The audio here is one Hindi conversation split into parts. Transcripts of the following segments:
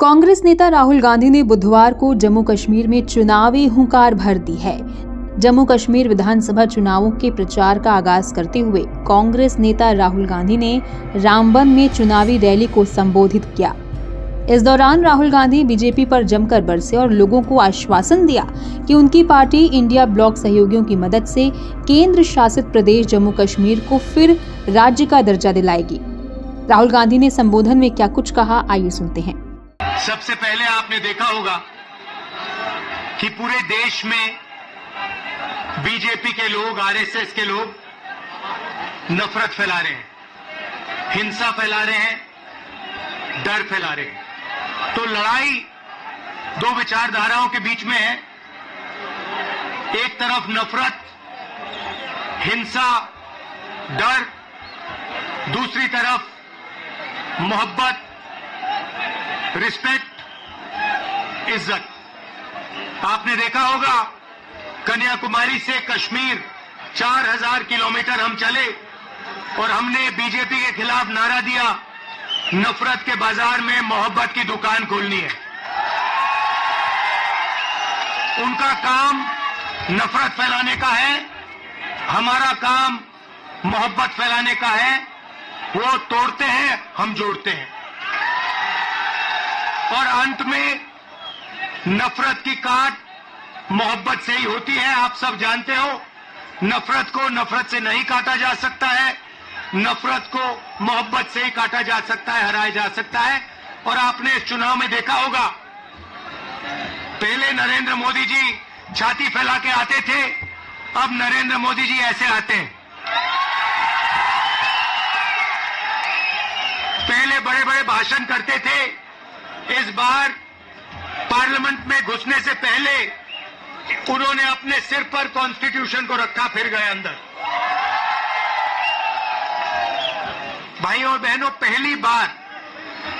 कांग्रेस नेता राहुल गांधी ने बुधवार को जम्मू कश्मीर में चुनावी हुंकार भर दी है। जम्मू कश्मीर विधानसभा चुनावों के प्रचार का आगाज करते हुए कांग्रेस नेता राहुल गांधी ने रामबन में चुनावी रैली को संबोधित किया। इस दौरान राहुल गांधी बीजेपी पर जमकर बरसे और लोगों को आश्वासन दिया कि उनकी पार्टी इंडिया ब्लॉक सहयोगियों की मदद से केंद्र शासित प्रदेश जम्मू कश्मीर को फिर राज्य का दर्जा दिलाएगी। राहुल गांधी ने संबोधन में क्या कुछ कहा, आइए सुनते हैं। सबसे पहले आपने देखा होगा कि पूरे देश में बीजेपी के लोग, आरएसएस के लोग नफरत फैला रहे हैं, हिंसा फैला रहे हैं, डर फैला रहे हैं। तो लड़ाई दो विचारधाराओं के बीच में है। एक तरफ नफरत, हिंसा, डर, दूसरी तरफ मोहब्बत, रिस्पेक्ट, इज्जत। आपने देखा होगा कन्याकुमारी से कश्मीर 4000 किलोमीटर हम चले और हमने बीजेपी के खिलाफ नारा दिया, नफरत के बाजार में मोहब्बत की दुकान खोलनी है। उनका काम नफरत फैलाने का है, हमारा काम मोहब्बत फैलाने का है। वो तोड़ते हैं, हम जोड़ते हैं और अंत में नफरत की काट मोहब्बत से ही होती है। आप सब जानते हो, नफरत को नफरत से नहीं काटा जा सकता है, नफरत को मोहब्बत से ही काटा जा सकता है, हराया जा सकता है। और आपने इस चुनाव में देखा होगा, पहले नरेंद्र मोदी जी छाती फैला के आते थे, अब नरेंद्र मोदी जी ऐसे आते हैं। पहले बड़े बड़े भाषण करते थे, इस बार पार्लियामेंट में घुसने से पहले उन्होंने अपने सिर पर कॉन्स्टिट्यूशन को रखा, फिर गए अंदर। भाइयों और बहनों, पहली बार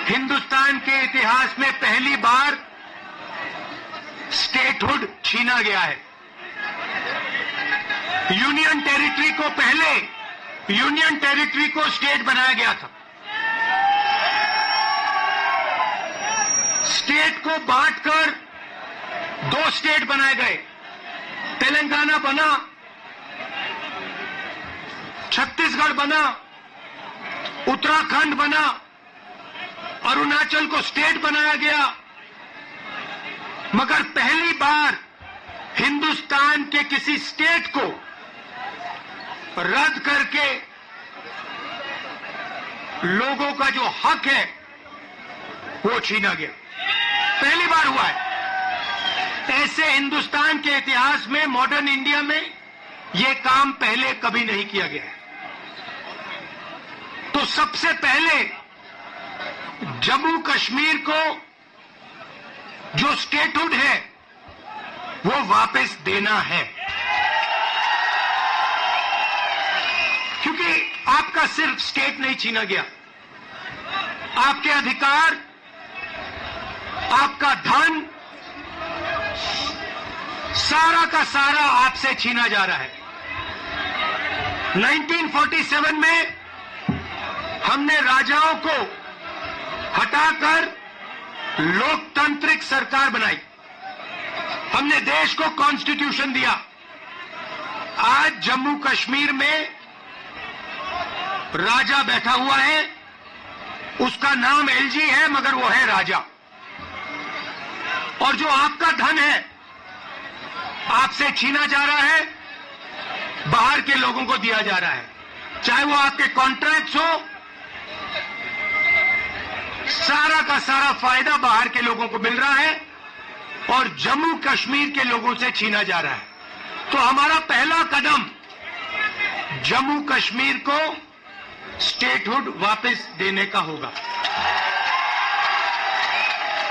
हिंदुस्तान के इतिहास में पहली बार स्टेटहुड छीना गया है। यूनियन टेरिटरी को पहले यूनियन टेरिटरी को स्टेट बनाया गया था। स्टेट को बांटकर 2 स्टेट बनाए गए, तेलंगाना बना, छत्तीसगढ़ बना, उत्तराखंड बना, अरुणाचल को स्टेट बनाया गया। मगर पहली बार हिंदुस्तान के किसी स्टेट को रद्द करके लोगों का जो हक है वो छीना गया। पहली बार हुआ है। ऐसे हिंदुस्तान के इतिहास में, मॉडर्न इंडिया में यह काम पहले कभी नहीं किया गया है। तो सबसे पहले जम्मू कश्मीर को जो स्टेटहुड है वो वापस देना है, क्योंकि आपका सिर्फ स्टेट नहीं छीना गया, आपके अधिकार, आपका धन, सारा का सारा आपसे छीना जा रहा है। 1947 में हमने राजाओं को हटाकर लोकतांत्रिक सरकार बनाई, हमने देश को कॉन्स्टिट्यूशन दिया। आज जम्मू कश्मीर में राजा बैठा हुआ है, उसका नाम एलजी है, मगर वो है राजा। और जो आपका धन है आपसे छीना जा रहा है, बाहर के लोगों को दिया जा रहा है, चाहे वो आपके कॉन्ट्रैक्ट्स हो, सारा का सारा फायदा बाहर के लोगों को मिल रहा है और जम्मू कश्मीर के लोगों से छीना जा रहा है। तो हमारा पहला कदम जम्मू कश्मीर को स्टेटहुड वापस देने का होगा।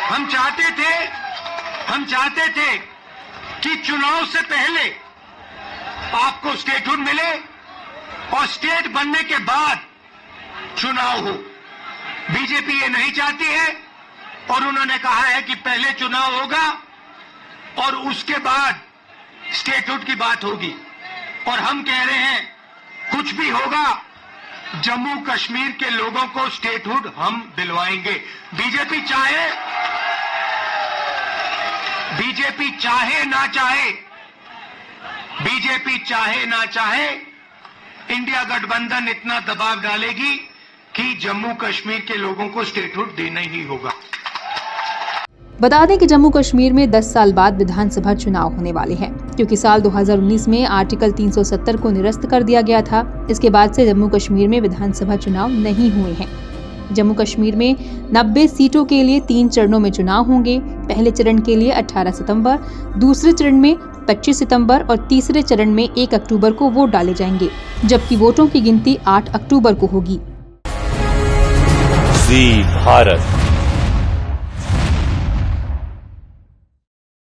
हम चाहते थे कि चुनाव से पहले आपको स्टेटहुड मिले और स्टेट बनने के बाद चुनाव हो। बीजेपी ये नहीं चाहती है और उन्होंने कहा है कि पहले चुनाव होगा और उसके बाद स्टेटहुड की बात होगी। और हम कह रहे हैं, कुछ भी होगा, जम्मू कश्मीर के लोगों को स्टेटहुड हम दिलवाएंगे। बीजेपी चाहे बीजेपी चाहे ना चाहे इंडिया गठबंधन इतना दबाव डालेगी कि जम्मू कश्मीर के लोगों को स्टेटहुड देना ही होगा। बता दें कि जम्मू कश्मीर में 10 साल बाद विधानसभा चुनाव होने वाले हैं, क्योंकि साल 2019 में आर्टिकल 370 को निरस्त कर दिया गया था। इसके बाद से जम्मू कश्मीर में विधानसभा चुनाव नहीं हुए हैं। जम्मू कश्मीर में 90 सीटों के लिए 3 चरणों में चुनाव होंगे। पहले चरण के लिए 18 सितंबर, दूसरे चरण में 25 सितंबर और तीसरे चरण में 1 अक्टूबर को वोट डाले जाएंगे, जबकि वोटों की गिनती 8 अक्टूबर को होगी। जी भारत।